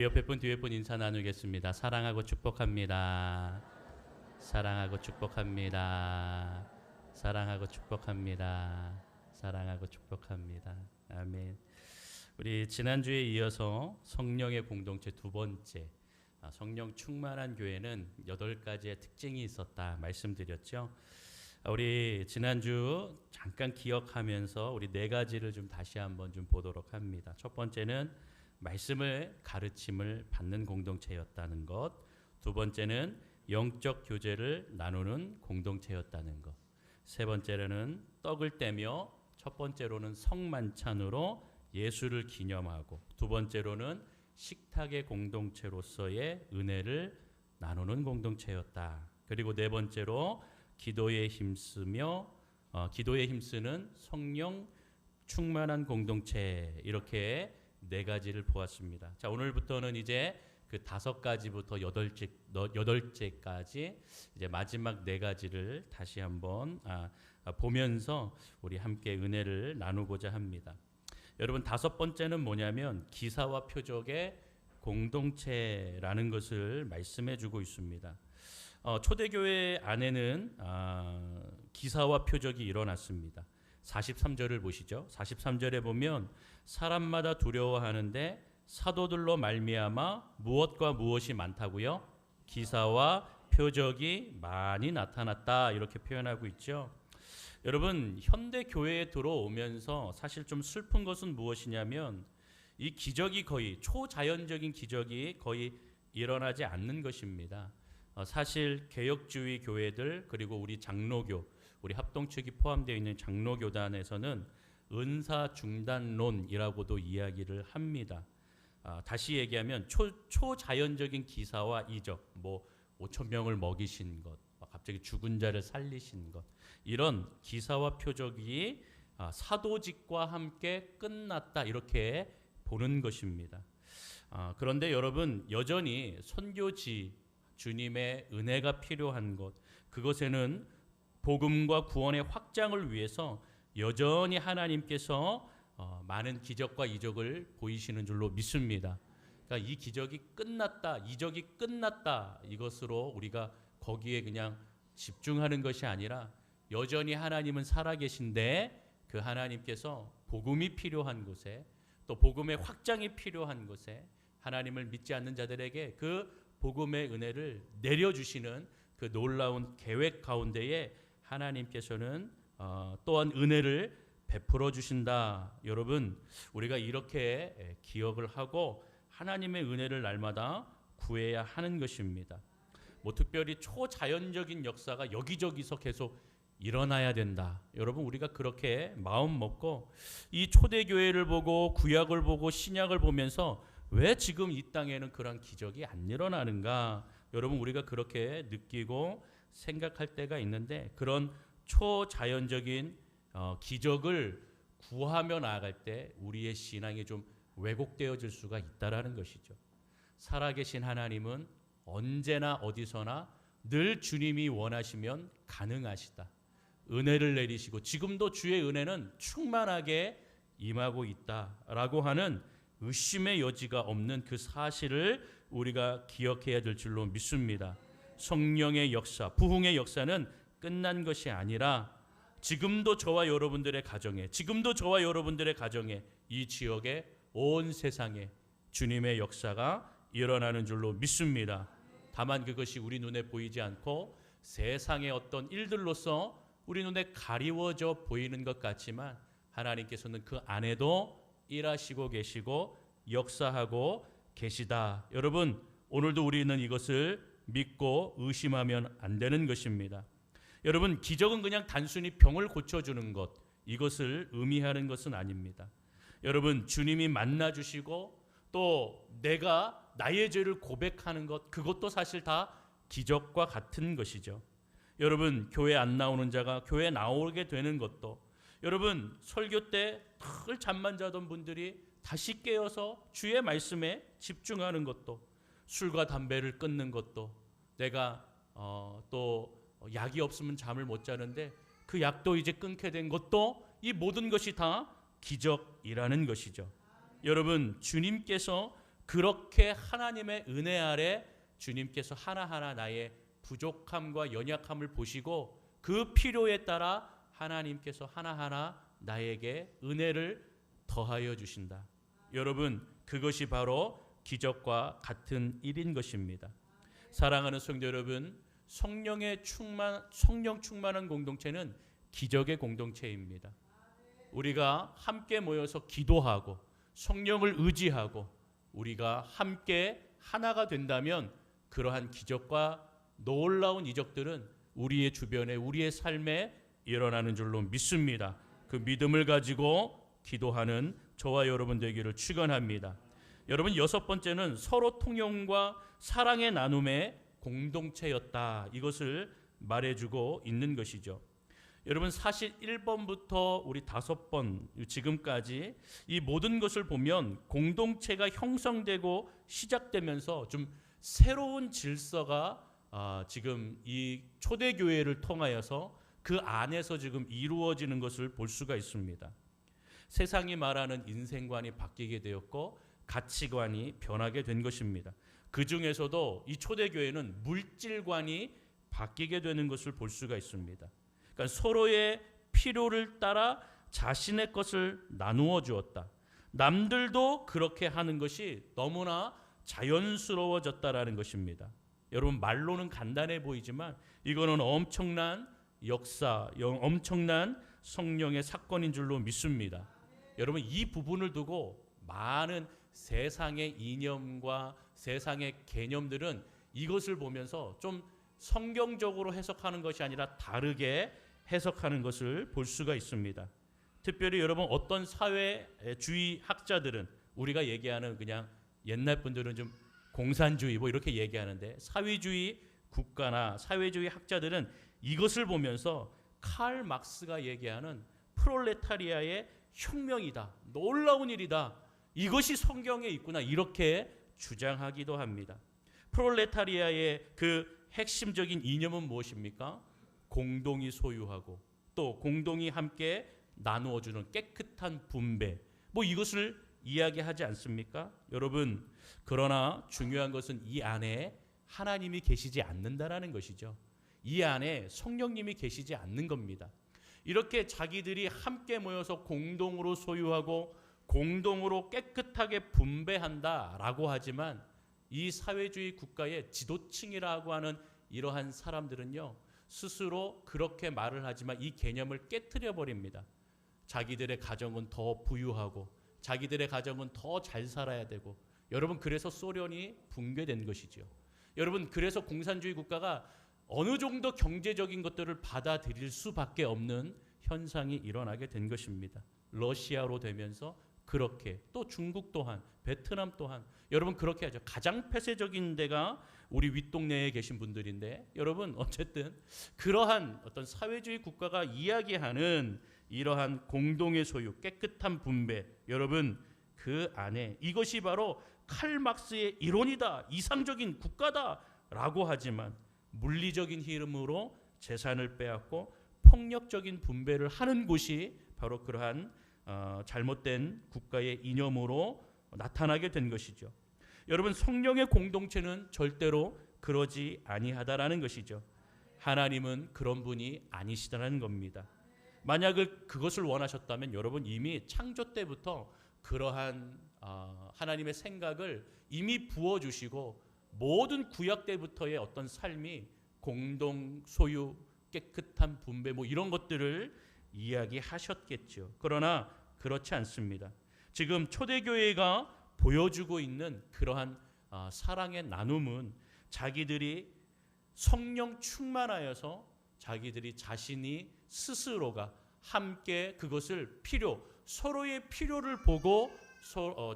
옆에 분 뒤에 분 인사 나누겠습니다. 사랑하고 축복합니다. 사랑하고 축복합니다. 사랑하고 축복합니다. 사랑하고 축복합니다. 아멘. 우리 지난주에 이어서 성령의 공동체 두 번째, 성령 충만한 교회는 8가지의 특징이 있었다 말씀드렸죠. 우리 지난주 잠깐 기억하면서 우리 4가지를 좀 다시 한번 좀 보도록 합니다. 첫 번째는 말씀을 가르침을 받는 공동체였다는 것. 두 번째는 영적 교제를 나누는 공동체였다는 것. 세 번째로는 떡을 떼며, 첫 번째로는 성만찬으로 예수를 기념하고, 두 번째로는 식탁의 공동체로서의 은혜를 나누는 공동체였다. 그리고 네 번째로 기도에 힘쓰며, 기도에 힘쓰는 성령 충만한 공동체, 이렇게 4가지를 보았습니다. 자, 오늘부터는 이제 그 5가지부터 8째까지 이제 마지막 4가지를 다시 한번 보면서 우리 함께 은혜를 나누고자 합니다. 여러분, 5번째는 뭐냐면 기사와 표적의 공동체라는 것을 말씀해 주고 있습니다. 초대교회 안에는 기사와 표적이 일어났습니다. 43절을 보시죠. 43절에 보면 사람마다 두려워하는데 사도들로 말미암아 무엇과 무엇이 많다고요? 기사와 표적이 많이 나타났다, 이렇게 표현하고 있죠. 여러분, 현대 교회에 들어오면서 사실 좀 슬픈 것은 무엇이냐면 이 기적이 거의 초자연적인 기적이 거의 일어나지 않는 것입니다. 사실 개혁주의 교회들, 그리고 우리 장로교, 우리 합동 측이 포함되어 있는 장로교단에서는 은사 중단론이라고도 이야기를 합니다. 다시 얘기하면 초자연적인 기사와 이적, 5,000명을 먹이신 것, 갑자기 죽은 자를 살리신 것, 이런 기사와 표적이 사도직과 함께 끝났다, 이렇게 보는 것입니다. 그런데 여러분, 여전히 선교지, 주님의 은혜가 필요한 것, 그것에는 복음과 구원의 확장을 위해서 여전히 하나님께서 많은 기적과 이적을 보이시는 줄로 믿습니다. 그러니까 이 기적이 끝났다, 이적이 끝났다, 이것으로 우리가 거기에 그냥 집중하는 것이 아니라 여전히 하나님은 살아계신데 그 하나님께서 복음이 필요한 곳에, 또 복음의 확장이 필요한 곳에 하나님을 믿지 않는 자들에게 그 복음의 은혜를 내려주시는 그 놀라운 계획 가운데에 하나님께서는 또한 은혜를 베풀어 주신다. 여러분, 우리가 이렇게 기억을 하고 하나님의 은혜를 날마다 구해야 하는 것입니다. 특별히 초자연적인 역사가 여기저기서 계속 일어나야 된다. 여러분, 우리가 그렇게 마음 먹고 이 초대교회를 보고 구약을 보고 신약을 보면서 왜 지금 이 땅에는 그런 기적이 안 일어나는가? 여러분, 우리가 그렇게 느끼고 생각할 때가 있는데, 그런 초자연적인 기적을 구하며 나아갈 때 우리의 신앙이 좀 왜곡되어질 수가 있다라는 것이죠. 살아계신 하나님은 언제나 어디서나 늘 주님이 원하시면 가능하시다. 은혜를 내리시고 지금도 주의 은혜는 충만하게 임하고 있다라고 하는 의심의 여지가 없는 그 사실을 우리가 기억해야 될 줄로 믿습니다. 성령의 역사, 부흥의 역사는 끝난 것이 아니라 지금도 저와 여러분들의 가정에, 지금도 저와 여러분들의 가정에, 이 지역에, 온 세상에 주님의 역사가 일어나는 줄로 믿습니다. 다만 그것이 우리 눈에 보이지 않고 세상의 어떤 일들로서 우리 눈에 가리워져 보이는 것 같지만 하나님께서는 그 안에도 일하시고 계시고 역사하고 계시다. 여러분, 오늘도 우리는 이것을 믿고 의심하면 안 되는 것입니다. 여러분, 기적은 그냥 단순히 병을 고쳐주는 것, 이것을 의미하는 것은 아닙니다. 여러분, 주님이 만나주시고 또 내가 나의 죄를 고백하는 것, 그것도 사실 다 기적과 같은 것이죠. 여러분, 교회 안 나오는 자가 교회 나오게 되는 것도, 여러분, 설교 때 늘 잠만 자던 분들이 다시 깨어서 주의 말씀에 집중하는 것도, 술과 담배를 끊는 것도, 내가 또 약이 없으면 잠을 못 자는데 그 약도 이제 끊게 된 것도, 이 모든 것이 다 기적이라는 것이죠. 여러분, 주님께서 그렇게 하나님의 은혜 아래 주님께서 하나하나 나의 부족함과 연약함을 보시고 그 필요에 따라 하나님께서 하나하나 나에게 은혜를 더하여 주신다. 여러분, 그것이 바로 기적과 같은 일인 것입니다. 사랑하는 성도 여러분, 성령 충만한 공동체는 기적의 공동체입니다. 우리가 함께 모여서 기도하고 성령을 의지하고 우리가 함께 하나가 된다면 그러한 기적과 놀라운 이적들은 우리의 주변에 우리의 삶에 일어나는 줄로 믿습니다. 그 믿음을 가지고 기도하는 저와 여러분 되기를 축원합니다. 여러분, 여섯 번째는 서로 통용과 사랑의 나눔의 공동체였다. 이것을 말해주고 있는 것이죠. 여러분, 사실 1번부터 우리 5번 지금까지 이 모든 것을 보면 공동체가 형성되고 시작되면서 좀 새로운 질서가 지금 이 초대교회를 통하여서 그 안에서 지금 이루어지는 것을 볼 수가 있습니다. 세상이 말하는 인생관이 바뀌게 되었고 가치관이 변하게 된 것입니다. 그 중에서도 이 초대교회는 물질관이 바뀌게 되는 것을 볼 수가 있습니다. 그러니까 서로의 필요를 따라 자신의 것을 나누어 주었다. 남들도 그렇게 하는 것이 너무나 자연스러워졌다라는 것입니다. 여러분, 말로는 간단해 보이지만 이거는 엄청난 역사, 엄청난 성령의 사건인 줄로 믿습니다. 여러분, 이 부분을 두고 많은 세상의 이념과 세상의 개념들은 이것을 보면서 좀 성경적으로 해석하는 것이 아니라 다르게 해석하는 것을 볼 수가 있습니다. 특별히 여러분, 어떤 사회주의 학자들은 우리가 얘기하는 그냥 옛날 분들은 좀 공산주의 뭐 이렇게 얘기하는데 사회주의 국가나 사회주의 학자들은 이것을 보면서 칼 막스가 얘기하는 프롤레타리아의 혁명이다. 놀라운 일이다. 이것이 성경에 있구나. 이렇게 주장하기도 합니다. 프롤레타리아의 그 핵심적인 이념은 무엇입니까? 공동이 소유하고 또 공동이 함께 나누어주는 깨끗한 분배. 뭐 이것을 이야기하지 않습니까? 여러분, 그러나 중요한 것은 이 안에 하나님이 계시지 않는다라는 것이죠. 이 안에 성령님이 계시지 않는 겁니다. 이렇게 자기들이 함께 모여서 공동으로 소유하고 공동으로 깨끗하게 분배한다라고 하지만 이 사회주의 국가의 지도층이라고 하는 이러한 사람들은요, 스스로 그렇게 말을 하지만 이 개념을 깨트려 버립니다. 자기들의 가정은 더 부유하고 자기들의 가정은 더 잘 살아야 되고, 여러분, 그래서 소련이 붕괴된 것이죠. 여러분, 그래서 공산주의 국가가 어느 정도 경제적인 것들을 받아들일 수밖에 없는 현상이 일어나게 된 것입니다. 러시아로 되면서 그렇게, 또 중국 또한, 베트남 또한, 여러분 그렇게 하죠. 가장 폐쇄적인 데가 우리 윗동네에 계신 분들인데, 여러분 어쨌든 그러한 어떤 사회주의 국가가 이야기하는 이러한 공동의 소유, 깨끗한 분배, 여러분 그 안에 이것이 바로 칼 막스의 이론이다, 이상적인 국가다라고 하지만 물리적인 힘으로 재산을 빼앗고 폭력적인 분배를 하는 곳이 바로 그러한 잘못된 국가의 이념으로 나타나게 된 것이죠. 여러분, 성령의 공동체는 절대로 그러지 아니하다라는 것이죠. 하나님은 그런 분이 아니시다라는 겁니다. 만약 그것을 원하셨다면 여러분 이미 창조 때부터 그러한 하나님의 생각을 이미 부어주시고 모든 구약 때부터의 어떤 삶이 공동 소유, 깨끗한 분배 뭐 이런 것들을 이야기하셨겠죠. 그러나 그렇지 않습니다. 지금 초대교회가 보여주고 있는 그러한 사랑의 나눔은 자기들이 성령 충만하여서 자기들이 자신이 스스로가 함께 그것을 서로의 필요를 보고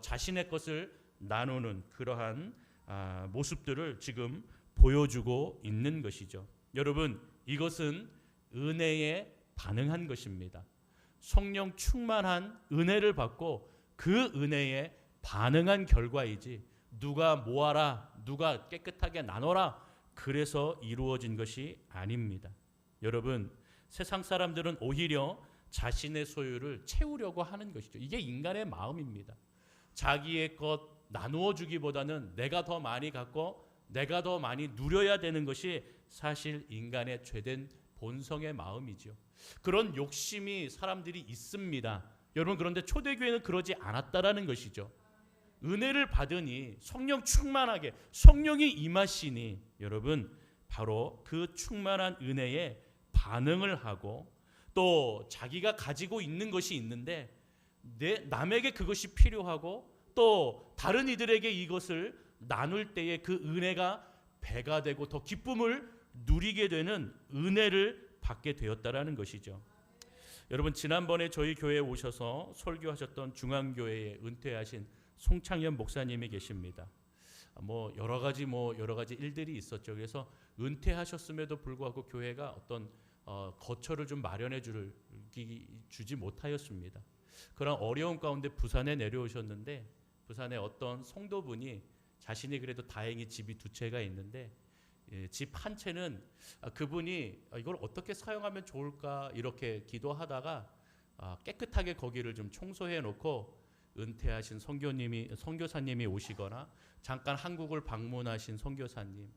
자신의 것을 나누는 그러한 모습들을 지금 보여주고 있는 것이죠. 여러분, 이것은 은혜에 반응한 것입니다. 성령 충만한 은혜를 받고 그 은혜에 반응한 결과이지 누가 모아라, 누가 깨끗하게 나눠라 그래서 이루어진 것이 아닙니다. 여러분, 세상 사람들은 오히려 자신의 소유를 채우려고 하는 것이죠. 이게 인간의 마음입니다. 자기의 것, 나누어 주기보다는 내가 더 많이 갖고 내가 더 많이 누려야 되는 것이 사실 인간의 죄된 본성의 마음이죠. 그런 욕심이 사람들이 있습니다. 여러분, 그런데 초대교회는 그러지 않았다라는 것이죠. 은혜를 받으니 성령 충만하게 성령이 임하시니 여러분 바로 그 충만한 은혜에 반응을 하고 또 자기가 가지고 있는 것이 있는데 남에게 그것이 필요하고 또 다른 이들에게 이것을 나눌 때에 그 은혜가 배가 되고 더 기쁨을 누리게 되는 은혜를 받게 되었다라는 것이죠. 여러분, 지난번에 저희 교회에 오셔서 설교하셨던 중앙교회에 은퇴하신 송창현 목사님이 계십니다. 여러 가지 일들이 있었죠. 그래서 은퇴하셨음에도 불구하고 교회가 어떤 거처를 좀 마련해 주지 못하였습니다. 그런 어려운 가운데 부산에 내려오셨는데 부산에 어떤 성도분이 자신이 그래도 다행히 집이 두 채가 있는데 집 한 채는 그분이 이걸 어떻게 사용하면 좋을까 이렇게 기도하다가 깨끗하게 거기를 좀 청소해 놓고 은퇴하신 선교사님이 오시거나 잠깐 한국을 방문하신 선교사님,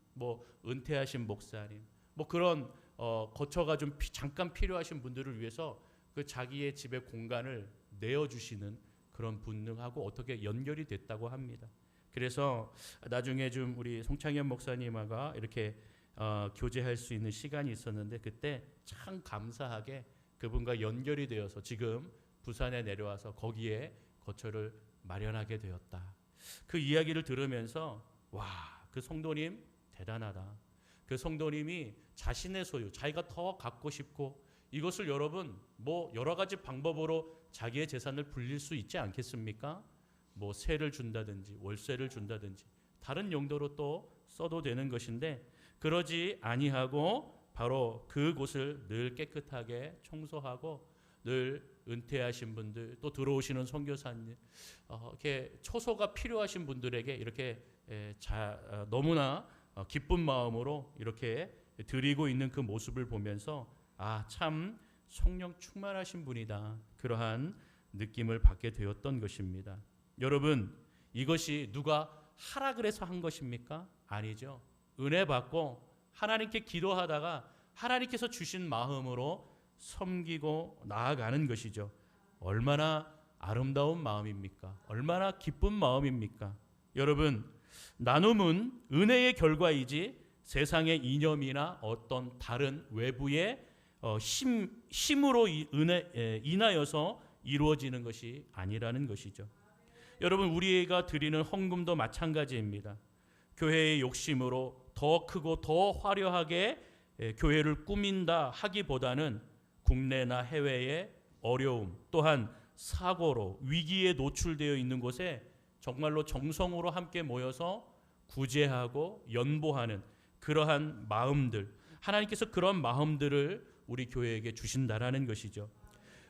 은퇴하신 목사님, 그런 거처가 좀 잠깐 필요하신 분들을 위해서 그 자기의 집의 공간을 내어주시는 그런 분능하고 어떻게 연결이 됐다고 합니다. 그래서 나중에 좀 우리 송창현 목사님과 이렇게 교제할 수 있는 시간이 있었는데 그때 참 감사하게 그분과 연결이 되어서 지금 부산에 내려와서 거기에 거처를 마련하게 되었다. 그 이야기를 들으면서 그 성도님 대단하다. 그 성도님이 자신의 소유, 자기가 더 갖고 싶고 이것을 여러분 여러 가지 방법으로 자기의 재산을 불릴 수 있지 않겠습니까? 세를 준다든지 월세를 준다든지 다른 용도로 또 써도 되는 것인데 그러지 아니하고 바로 그곳을 늘 깨끗하게 청소하고 늘 은퇴하신 분들 또 들어오시는 선교사님 이렇게 초소가 필요하신 분들에게 이렇게 너무나 기쁜 마음으로 이렇게 드리고 있는 그 모습을 보면서 참 성령 충만하신 분이다. 그러한 느낌을 받게 되었던 것입니다. 여러분, 이것이 누가 하라 그래서 한 것입니까? 아니죠. 은혜 받고 하나님께 기도하다가 하나님께서 주신 마음으로 섬기고 나아가는 것이죠. 얼마나 아름다운 마음입니까? 얼마나 기쁜 마음입니까? 여러분, 나눔은 은혜의 결과이지 세상의 이념이나 어떤 다른 외부의 힘으로 인하여서 이루어지는 것이 아니라는 것이죠. 여러분, 우리가 드리는 헌금도 마찬가지입니다. 교회의 욕심으로 더 크고 더 화려하게 교회를 꾸민다 하기보다는 국내나 해외의 어려움 또한 사고로 위기에 노출되어 있는 곳에 정말로 정성으로 함께 모여서 구제하고 연보하는 그러한 마음들, 하나님께서 그런 마음들을 우리 교회에게 주신다라는 것이죠.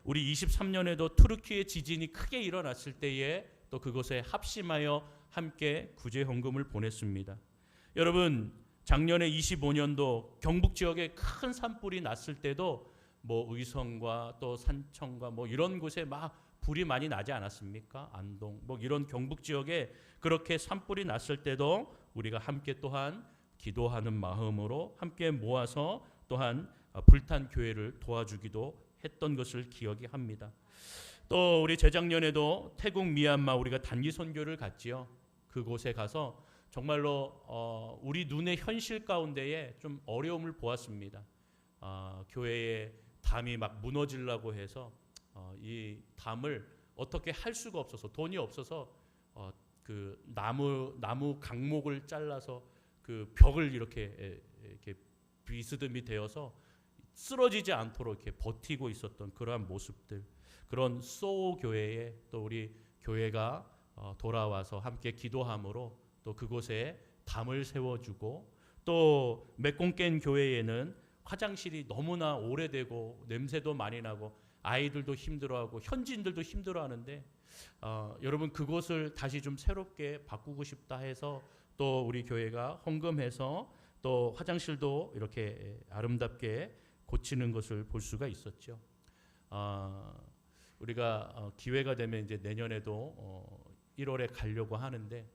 우리 23년에도 투르키의 지진이 크게 일어났을 때에 또 그곳에 합심하여 함께 구제 헌금을 보냈습니다. 여러분, 작년에 25년도 경북 지역에 큰 산불이 났을 때도 의성과 또 산청과 이런 곳에 불이 많이 나지 않았습니까? 안동 이런 경북 지역에 그렇게 산불이 났을 때도 우리가 함께 또한 기도하는 마음으로 함께 모아서 또한 불탄 교회를 도와주기도 했던 것을 기억이 합니다. 또 우리 재작년에도 태국 미얀마 우리가 단기 선교를 갔지요. 그곳에 가서 정말로 우리 눈의 현실 가운데에 좀 어려움을 보았습니다. 교회의 담이 무너지려고 해서 이 담을 어떻게 할 수가 없어서 돈이 없어서 그 나무 강목을 잘라서 그 벽을 이렇게 비스듬히 되어서 쓰러지지 않도록 이렇게 버티고 있었던 그러한 모습들, 그런 소호 교회에 또 우리 교회가 돌아와서 함께 기도함으로 또 그곳에 담을 세워주고 또 메꽁깬 교회에는 화장실이 너무나 오래되고 냄새도 많이 나고 아이들도 힘들어하고 현지인들도 힘들어하는데 여러분 그곳을 다시 좀 새롭게 바꾸고 싶다 해서 또 우리 교회가 헌금해서 또 화장실도 이렇게 아름답게 고치는 것을 볼 수가 있었죠. 우리가 기회가 되면 이제 내년에도 11월에 가려고 하는데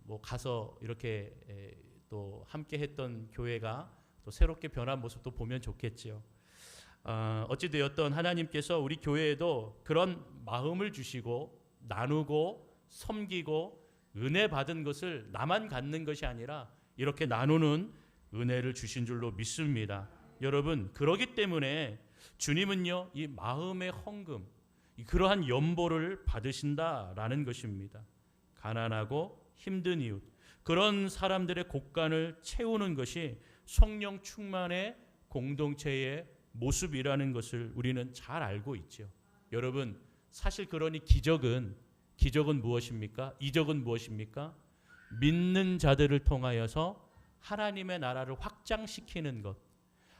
뭐 가서 이렇게 또 함께 했던 교회가 또 새롭게 변한 모습도 보면 좋겠지요. 어찌되었던 하나님께서 우리 교회에도 그런 마음을 주시고 나누고 섬기고 은혜 받은 것을 나만 갖는 것이 아니라 이렇게 나누는 은혜를 주신 줄로 믿습니다. 여러분, 그러기 때문에 주님은요, 이 마음의 헌금, 그러한 연보를 받으신다라는 것입니다. 가난하고 힘든 이웃, 그런 사람들의 곳간을 채우는 것이 성령 충만의 공동체의 모습이라는 것을 우리는 잘 알고 있죠. 여러분, 사실 그러니 기적은 무엇입니까? 이적은 무엇입니까? 믿는 자들을 통하여서 하나님의 나라를 확장시키는 것,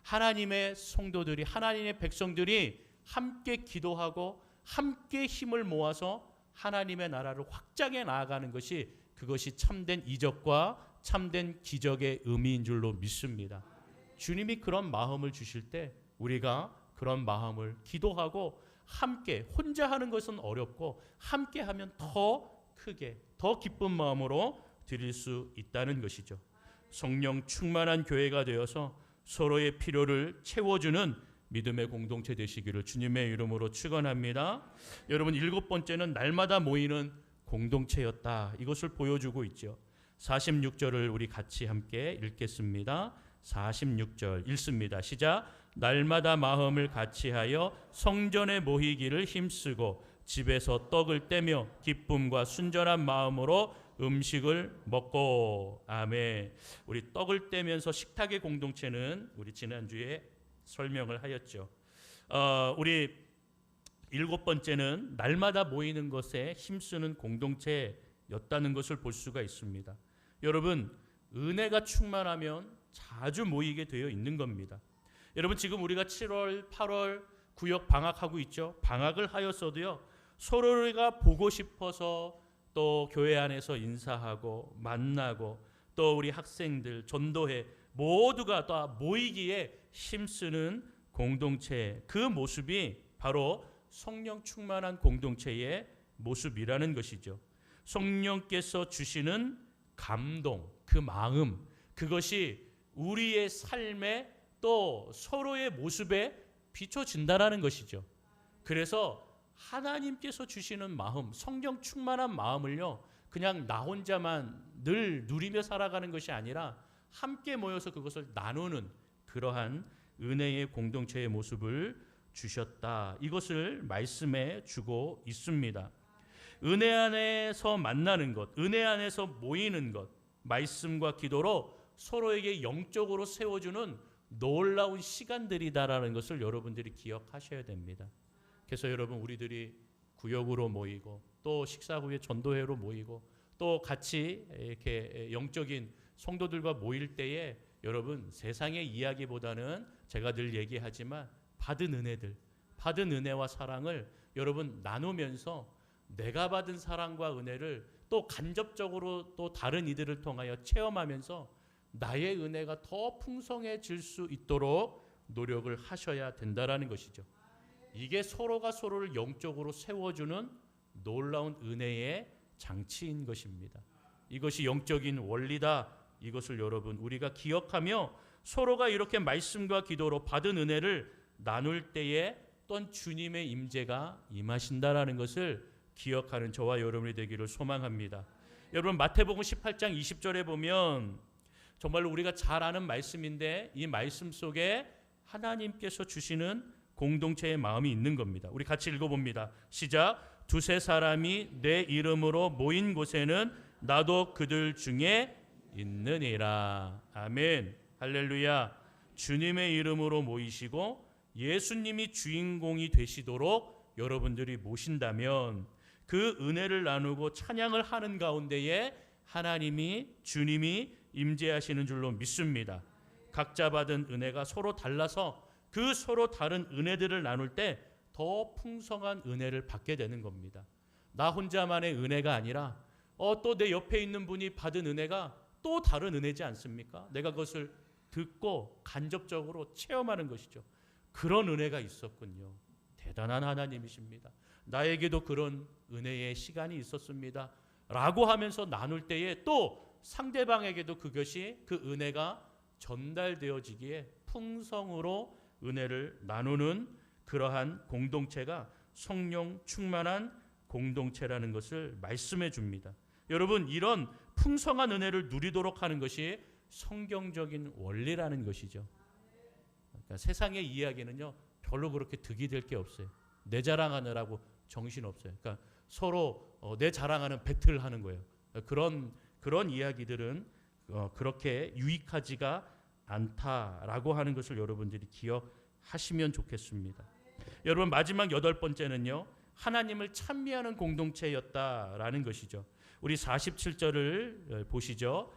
하나님의 성도들이, 하나님의 백성들이 함께 기도하고 함께 힘을 모아서 하나님의 나라를 확장해 나아가는 것이, 그것이 참된 이적과 참된 기적의 의미인 줄로 믿습니다. 주님이 그런 마음을 주실 때 우리가 그런 마음을 기도하고 함께, 혼자 하는 것은 어렵고 함께 하면 더 크게, 더 기쁜 마음으로 드릴 수 있다는 것이죠. 성령 충만한 교회가 되어서 서로의 필요를 채워주는 믿음의 공동체 되시기를 주님의 이름으로 축원합니다. 여러분, 7번째는 날마다 모이는 공동체였다. 이것을 보여주고 있죠. 46절을 우리 같이 함께 읽겠습니다. 46절 읽습니다. 시작. 날마다 마음을 같이하여 성전에 모이기를 힘쓰고 집에서 떡을 떼며 기쁨과 순전한 마음으로 음식을 먹고. 아멘. 우리 떡을 떼면서 식탁의 공동체는 우리 지난주에 설명을 하였죠. 우리 7번째는 날마다 모이는 것에 힘쓰는 공동체였다는 것을 볼 수가 있습니다. 여러분, 은혜가 충만하면 자주 모이게 되어 있는 겁니다. 여러분, 지금 우리가 7월, 8월 구역 방학하고 있죠. 방학을 하였어도요, 서로가 보고 싶어서 또 교회 안에서 인사하고 만나고 또 우리 학생들 전도회 모두가 다 모이기에 힘쓰는 공동체, 그 모습이 바로 성령 충만한 공동체의 모습이라는 것이죠. 성령께서 주시는 감동, 그 마음, 그것이 우리의 삶에 또 서로의 모습에 비춰진다라는 것이죠. 그래서 하나님께서 주시는 마음, 성령 충만한 마음을요, 그냥 나 혼자만 늘 누리며 살아가는 것이 아니라 함께 모여서 그것을 나누는 그러한 은혜의 공동체의 모습을 주셨다. 이것을 말씀해 주고 있습니다. 은혜 안에서 만나는 것, 은혜 안에서 모이는 것, 말씀과 기도로 서로에게 영적으로 세워주는 놀라운 시간들이다라는 것을 여러분들이 기억하셔야 됩니다. 그래서 여러분, 우리들이 구역으로 모이고 또 식사 후에 전도회로 모이고 또 같이 이렇게 영적인 성도들과 모일 때에 여러분, 세상의 이야기보다는 제가 늘 얘기하지만 받은 은혜들, 받은 은혜와 사랑을 여러분 나누면서 내가 받은 사랑과 은혜를 또 간접적으로 또 다른 이들을 통하여 체험하면서 나의 은혜가 더 풍성해질 수 있도록 노력을 하셔야 된다라는 것이죠. 이게 서로가 서로를 영적으로 세워주는 놀라운 은혜의 장치인 것입니다. 이것이 영적인 원리다. 이것을 여러분, 우리가 기억하며 서로가 이렇게 말씀과 기도로 받은 은혜를 나눌 때에 또한 주님의 임재가 임하신다라는 것을 기억하는 저와 여러분이 되기를 소망합니다. 여러분, 마태복음 18장 20절에 보면 정말로 우리가 잘 아는 말씀인데 이 말씀 속에 하나님께서 주시는 공동체의 마음이 있는 겁니다. 우리 같이 읽어봅니다. 시작. 두세 사람이 내 이름으로 모인 곳에는 나도 그들 중에 있느니라. 아멘. 할렐루야. 주님의 이름으로 모이시고 예수님이 주인공이 되시도록 여러분들이 모신다면 그 은혜를 나누고 찬양을 하는 가운데에 하나님이, 주님이 임재하시는 줄로 믿습니다. 각자 받은 은혜가 서로 달라서 그 서로 다른 은혜들을 나눌 때 더 풍성한 은혜를 받게 되는 겁니다. 나 혼자만의 은혜가 아니라 또 내 옆에 있는 분이 받은 은혜가 또 다른 은혜지 않습니까? 내가 그것을 듣고 간접적으로 체험하는 것이죠. 그런 은혜가 있었군요. 대단한 하나님이십니다. 나에게도 그런 은혜의 시간이 있었습니다 라고 하면서 나눌 때에 또 상대방에게도 그것이 그 은혜가 전달되어지기에 풍성으로 은혜를 나누는 그러한 공동체가 성령 충만한 공동체라는 것을 말씀해 줍니다. 여러분, 이런 풍성한 은혜를 누리도록 하는 것이 성경적인 원리라는 것이죠. 그러니까 세상의 이야기는요 별로 그렇게 득이 될 게 없어요. 내 자랑하느라고 정신 없어요. 그러니까 서로 내 자랑하는 배틀하는 거예요. 그런 이야기들은 그렇게 유익하지가 않다라고 하는 것을 여러분들이 기억하시면 좋겠습니다. 여러분, 마지막 8번째는요 하나님을 찬미하는 공동체였다라는 것이죠. 우리 47절을 보시죠.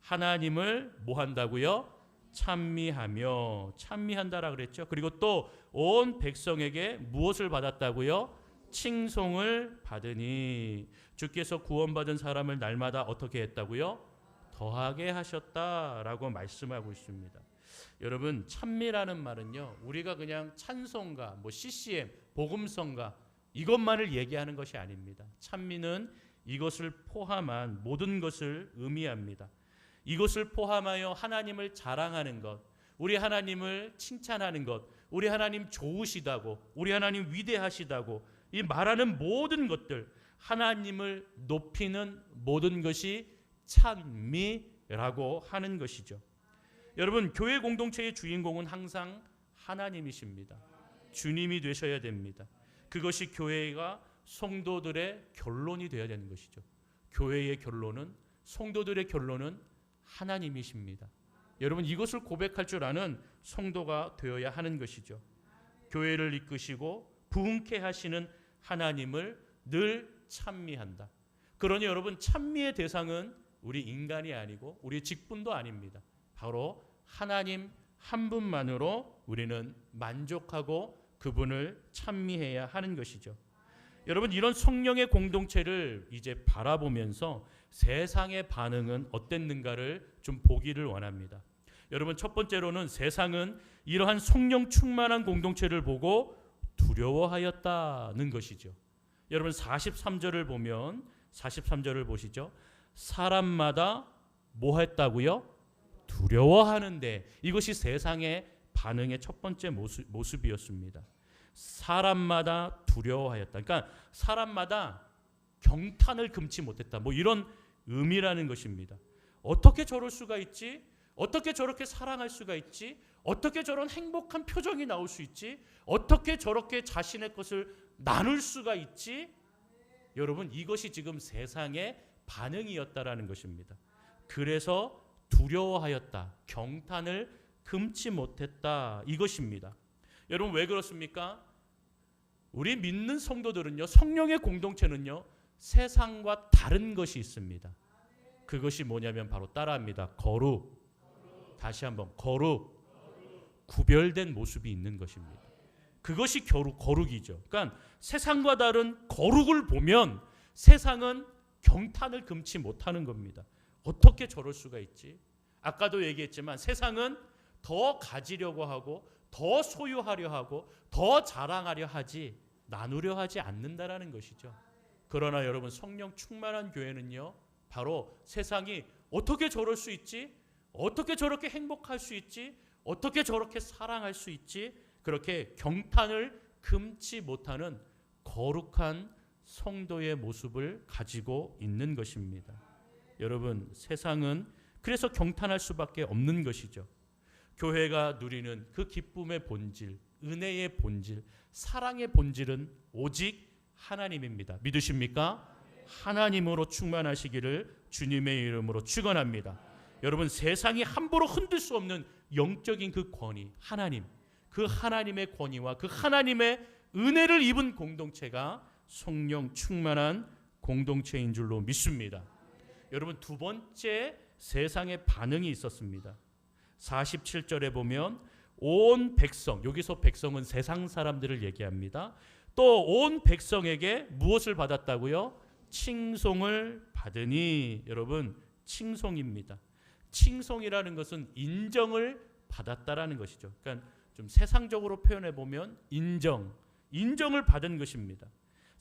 하나님을 뭐 한다고요? 찬미한다라 그랬죠. 그리고 또 온 백성에게 무엇을 받았다고요? 칭송을 받으니 주께서 구원받은 사람을 날마다 어떻게 했다고요? 더하게 하셨다라고 말씀하고 있습니다. 여러분, 찬미라는 말은요 우리가 그냥 찬송가, CCM, 복음성가 이것만을 얘기하는 것이 아닙니다. 찬미는 이것을 포함한 모든 것을 의미합니다. 이것을 포함하여 하나님을 자랑하는 것, 우리 하나님을 칭찬하는 것, 우리 하나님 좋으시다고, 우리 하나님 위대하시다고 이 말하는 모든 것들, 하나님을 높이는 모든 것이 찬미라고 하는 것이죠. 여러분, 교회 공동체의 주인공은 항상 하나님이십니다. 주님이 되셔야 됩니다. 그것이 교회가 성도들의 결론이 되어야 되는 것이죠. 교회의 결론은, 성도들의 결론은 하나님이십니다. 여러분, 이것을 고백할 줄 아는 성도가 되어야 하는 것이죠. 교회를 이끄시고 부흥케 하시는 하나님을 늘 찬미한다. 그러니 여러분, 찬미의 대상은 우리 인간이 아니고 우리 직분도 아닙니다. 바로 하나님 한 분만으로 우리는 만족하고 그분을 찬미해야 하는 것이죠. 여러분, 이런 성령의 공동체를 이제 바라보면서 세상의 반응은 어땠는가를 좀 보기를 원합니다. 여러분, 첫 번째로는 세상은 이러한 성령 충만한 공동체를 보고 두려워하였다는 것이죠. 여러분, 43절을 보면 43절을 보시죠. 사람마다 뭐 했다고요? 두려워하는데, 이것이 세상의 반응의 첫 번째 모습이었습니다. 사람마다 두려워하였다. 그러니까 사람마다 경탄을 금치 못했다. 뭐 이런 의미라는 것입니다. 어떻게 저럴 수가 있지? 어떻게 저렇게 사랑할 수가 있지? 어떻게 저런 행복한 표정이 나올 수 있지? 어떻게 저렇게 자신의 것을 나눌 수가 있지? 여러분, 이것이 지금 세상의 반응이었다라는 것입니다. 그래서 두려워하였다. 경탄을 금치 못했다. 이것입니다. 여러분, 왜 그렇습니까? 우리 믿는 성도들은요, 성령의 공동체는요, 세상과 다른 것이 있습니다. 그것이 뭐냐면 바로 따라합니다. 거룩. 다시 한번, 거룩. 구별된 모습이 있는 것입니다. 그것이 거룩이죠. 그러니까 세상과 다른 거룩을 보면 세상은 경탄을 금치 못하는 겁니다. 어떻게 저럴 수가 있지? 아까도 얘기했지만 세상은 더 가지려고 하고 더 소유하려 하고 더 자랑하려 하지 나누려 하지 않는다라는 것이죠. 그러나 여러분, 성령 충만한 교회는요, 바로 세상이 어떻게 저럴 수 있지? 어떻게 저렇게 행복할 수 있지? 어떻게 저렇게 사랑할 수 있지? 그렇게 경탄을 금치 못하는 거룩한 성도의 모습을 가지고 있는 것입니다. 여러분, 세상은 그래서 경탄할 수밖에 없는 것이죠. 교회가 누리는 그 기쁨의 본질, 은혜의 본질, 사랑의 본질은 오직 하나님입니다. 믿으십니까? 하나님으로 충만하시기를 주님의 이름으로 축원합니다. 여러분, 세상이 함부로 흔들 수 없는 영적인 그 권위, 하나님, 그 하나님의 권위와 그 하나님의 은혜를 입은 공동체가 성령 충만한 공동체인 줄로 믿습니다. 여러분, 두 번째 세상의 반응이 있었습니다. 47절에 보면 온 백성, 여기서 백성은 세상 사람들을 얘기합니다. 또 온 백성에게 무엇을 받았다고요? 칭송을 받으니. 여러분, 칭송입니다. 칭송이라는 것은 인정을 받았다라는 것이죠. 그러니까 좀 세상적으로 표현해 보면 인정을 받은 것입니다.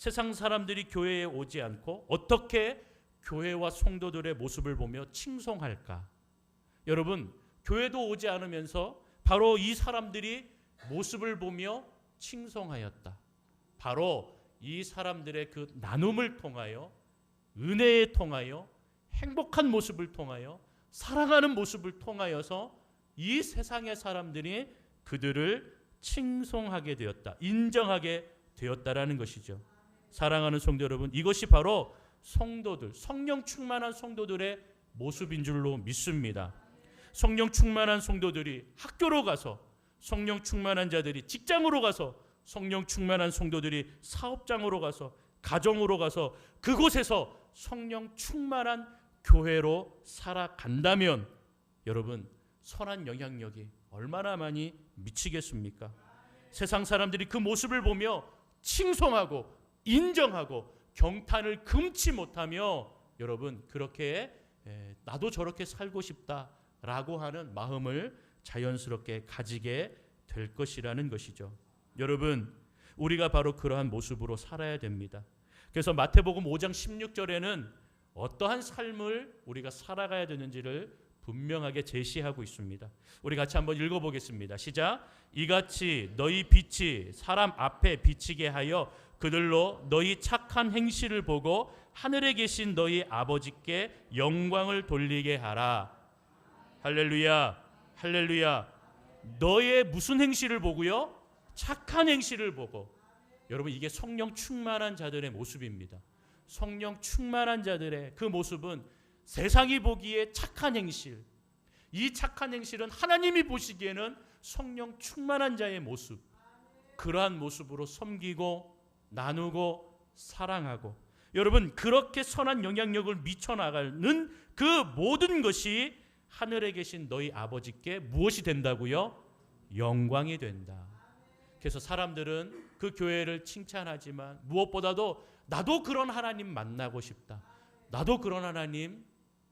세상 사람들이 교회에 오지 않고 어떻게 교회와 성도들의 모습을 보며 칭송할까? 여러분, 교회도 오지 않으면서 바로 이 사람들이 모습을 보며 칭송하였다. 바로 이 사람들의 그 나눔을 통하여, 은혜에 통하여, 행복한 모습을 통하여, 사랑하는 모습을 통하여서 이 세상의 사람들이 그들을 칭송하게 되었다, 인정하게 되었다라는 것이죠. 사랑하는 성도 여러분, 이것이 바로 성도들, 성령 충만한 성도들의 모습인 줄로 믿습니다. 성령 충만한 성도들이 학교로 가서, 성령 충만한 자들이 직장으로 가서, 성령 충만한 성도들이 사업장으로 가서, 가정으로 가서, 그곳에서 성령 충만한 교회로 살아간다면 여러분, 선한 영향력이 얼마나 많이 미치겠습니까? 세상 사람들이 그 모습을 보며 칭송하고 인정하고 경탄을 금치 못하며 여러분, 그렇게 나도 저렇게 살고 싶다라고 하는 마음을 자연스럽게 가지게 될 것이라는 것이죠. 여러분, 우리가 바로 그러한 모습으로 살아야 됩니다. 그래서 마태복음 5장 16절에는 어떠한 삶을 우리가 살아가야 되는지를 분명하게 제시하고 있습니다. 우리 같이 한번 읽어보겠습니다. 시작. 이같이 너희 빛이 사람 앞에 비치게 하여 그들로 너희 착한 행실을 보고 하늘에 계신 너희 아버지께 영광을 돌리게 하라. 할렐루야, 할렐루야. 너의 무슨 행실을 보고요? 착한 행실을 보고. 여러분, 이게 성령 충만한 자들의 모습입니다. 성령 충만한 자들의 그 모습은 세상이 보기에 착한 행실, 이 착한 행실은 하나님이 보시기에는 성령 충만한 자의 모습, 그러한 모습으로 섬기고 나누고 사랑하고, 여러분, 그렇게 선한 영향력을 미쳐나가는 그 모든 것이 하늘에 계신 너희 아버지께 무엇이 된다고요? 영광이 된다. 그래서 사람들은 그 교회를 칭찬하지만 무엇보다도 나도 그런 하나님 만나고 싶다, 나도 그런 하나님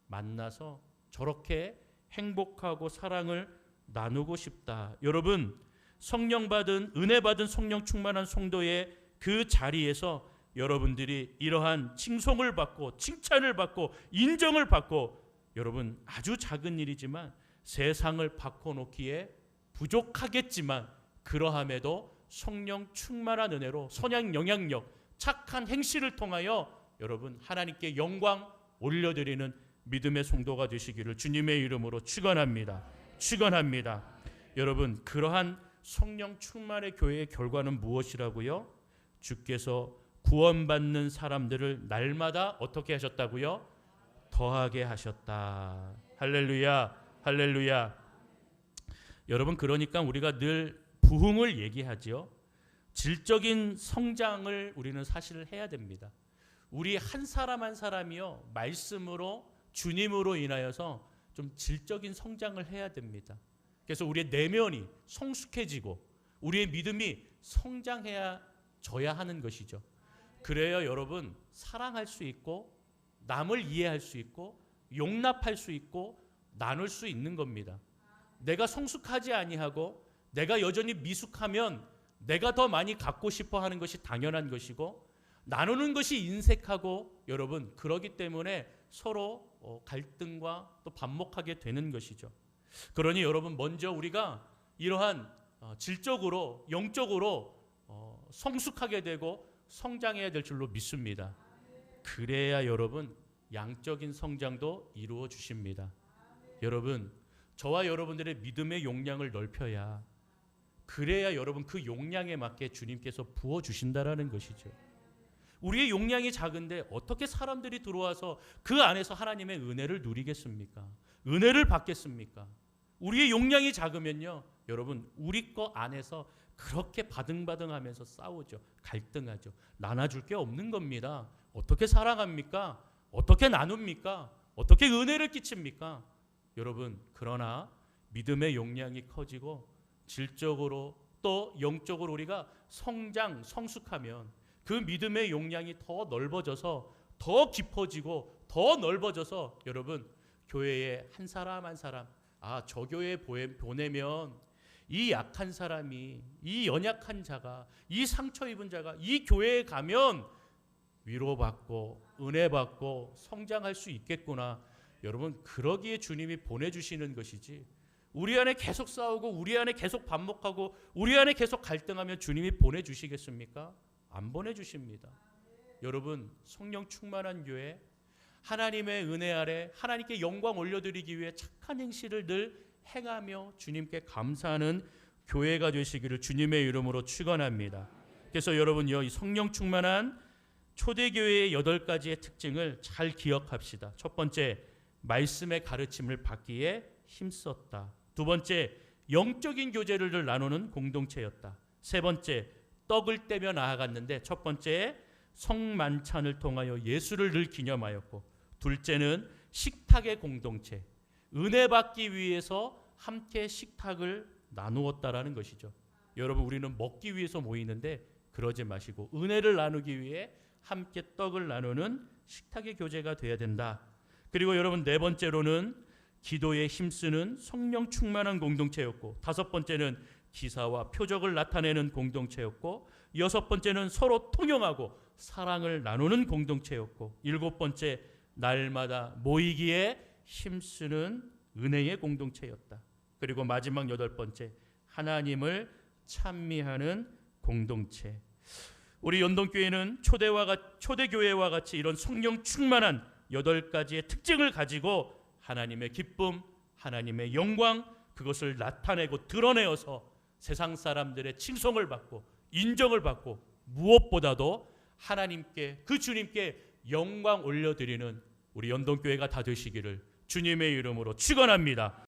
만나서 저렇게 행복하고 사랑을 나누고 싶다. 여러분, 성령 받은, 은혜 받은 성령 충만한 성도의 그 자리에서 여러분들이 이러한 칭송을 받고 칭찬을 받고 인정을 받고, 여러분, 아주 작은 일이지만 세상을 바꿔놓기에 부족하겠지만 그러함에도 성령 충만한 은혜로 선한 영향력, 착한 행실을 통하여 여러분, 하나님께 영광 올려드리는 믿음의 성도가 되시기를 주님의 이름으로 축원합니다. 축원합니다. 여러분, 그러한 성령 충만의 교회의 결과는 무엇이라고요? 주께서 구원받는 사람들을 날마다 어떻게 하셨다고요? 더하게 하셨다. 할렐루야, 할렐루야. 여러분, 그러니까 우리가 늘 부흥을 얘기하죠. 질적인 성장을 우리는 사실 해야 됩니다. 우리 한 사람 한 사람이요, 말씀으로, 주님으로 인하여서 좀 질적인 성장을 해야 됩니다. 그래서 우리의 내면이 성숙해지고 우리의 믿음이 성장해야 져야 하는 것이죠. 그래야 여러분, 사랑할 수 있고 남을 이해할 수 있고 용납할 수 있고 나눌 수 있는 겁니다. 내가 성숙하지 아니하고 내가 여전히 미숙하면 내가 더 많이 갖고 싶어 하는 것이 당연한 것이고, 나누는 것이 인색하고, 여러분, 그러기 때문에 서로 갈등과 또 반목하게 되는 것이죠. 그러니 여러분, 먼저 우리가 이러한 질적으로, 영적으로 성숙하게 되고 성장해야 될 줄로 믿습니다. 그래야 여러분, 양적인 성장도 이루어 주십니다. 여러분, 저와 여러분들의 믿음의 용량을 넓혀야, 그래야 여러분, 그 용량에 맞게 주님께서 부어주신다라는 것이죠. 우리의 용량이 작은데 어떻게 사람들이 들어와서 그 안에서 하나님의 은혜를 누리겠습니까? 은혜를 받겠습니까? 우리의 용량이 작으면요, 여러분, 우리 거 안에서 그렇게 바등바등하면서 싸우죠. 갈등하죠. 나눠줄 게 없는 겁니다. 어떻게 살아갑니까? 어떻게 나눕니까? 어떻게 은혜를 끼칩니까? 여러분, 그러나 믿음의 용량이 커지고 질적으로 또 영적으로 우리가 성장, 성숙하면 그 믿음의 용량이 더 넓어져서 더 깊어지고 더 넓어져서 여러분, 교회에 한 사람 한 사람, 저 교회에 보내면 이 약한 사람이, 이 연약한 자가, 이 상처 입은 자가 이 교회에 가면 위로받고 은혜받고 성장할 수 있겠구나. 여러분, 그러기에 주님이 보내주시는 것이지, 우리 안에 계속 싸우고 우리 안에 계속 반목하고 우리 안에 계속 갈등하면 주님이 보내주시겠습니까? 안 보내주십니다. 여러분, 성령 충만한 교회, 하나님의 은혜 아래 하나님께 영광 올려드리기 위해 착한 행실을 늘 행하며 주님께 감사하는 교회가 되시기를 주님의 이름으로 축원합니다. 그래서 여러분요, 이 성령 충만한 초대교회의 8가지의 특징을 잘 기억합시다. 첫 번째, 말씀의 가르침을 받기에 힘썼다. 두 번째, 영적인 교제를 늘 나누는 공동체였다. 세 번째, 떡을 떼며 나아갔는데 첫 번째, 성만찬을 통하여 예수를 늘 기념하였고, 둘째는 식탁의 공동체, 은혜 받기 위해서 함께 식탁을 나누었다라는 것이죠. 여러분, 우리는 먹기 위해서 모이는데 그러지 마시고 은혜를 나누기 위해 함께 떡을 나누는 식탁의 교제가 돼야 된다. 그리고 여러분, 네 번째로는 기도에 힘쓰는 성령 충만한 공동체였고, 다섯 번째는 기사와 표적을 나타내는 공동체였고, 여섯 번째는 서로 통용하고 사랑을 나누는 공동체였고, 일곱 번째, 날마다 모이기에 힘쓰는 은혜의 공동체였다. 그리고 마지막 여덟 번째, 하나님을 찬미하는 공동체. 우리 연동교회는 초대교회와 같이 이런 성령 충만한 8가지의 특징을 가지고 하나님의 기쁨, 하나님의 영광, 그것을 나타내고 드러내어서 세상 사람들의 칭송을 받고 인정을 받고 무엇보다도 하나님께, 그 주님께 영광 올려드리는 우리 연동교회가 다 되시기를 주님의 이름으로 축원합니다.